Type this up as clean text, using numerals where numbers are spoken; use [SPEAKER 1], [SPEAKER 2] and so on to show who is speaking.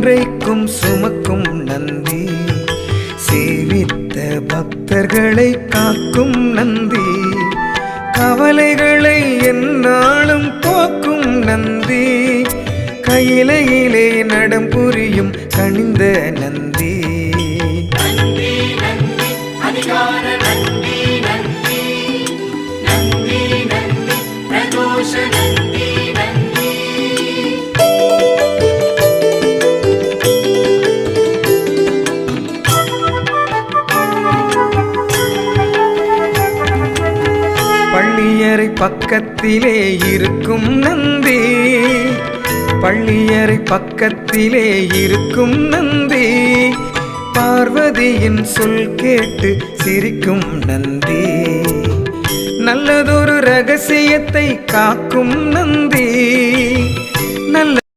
[SPEAKER 1] என்றைக்கும் சுமக்கும் நந்தி, சேவித்த பக்தர்களை காக்கும் நந்தி, கவலைகளை எந்நாளும் போக்கும் நந்தி, கையிலையிலே நடம் புரியும் கனிந்த நந்தி. பள்ளியறை பக்கத்திலே இருக்கும் நந்தி, பள்ளியறை பக்கத்திலே இருக்கும் நந்தி, பார்வதியின் சொல் கேட்டு சிரிக்கும் நந்தி, நல்லதொரு ரகசியத்தை காக்கும் நந்தி,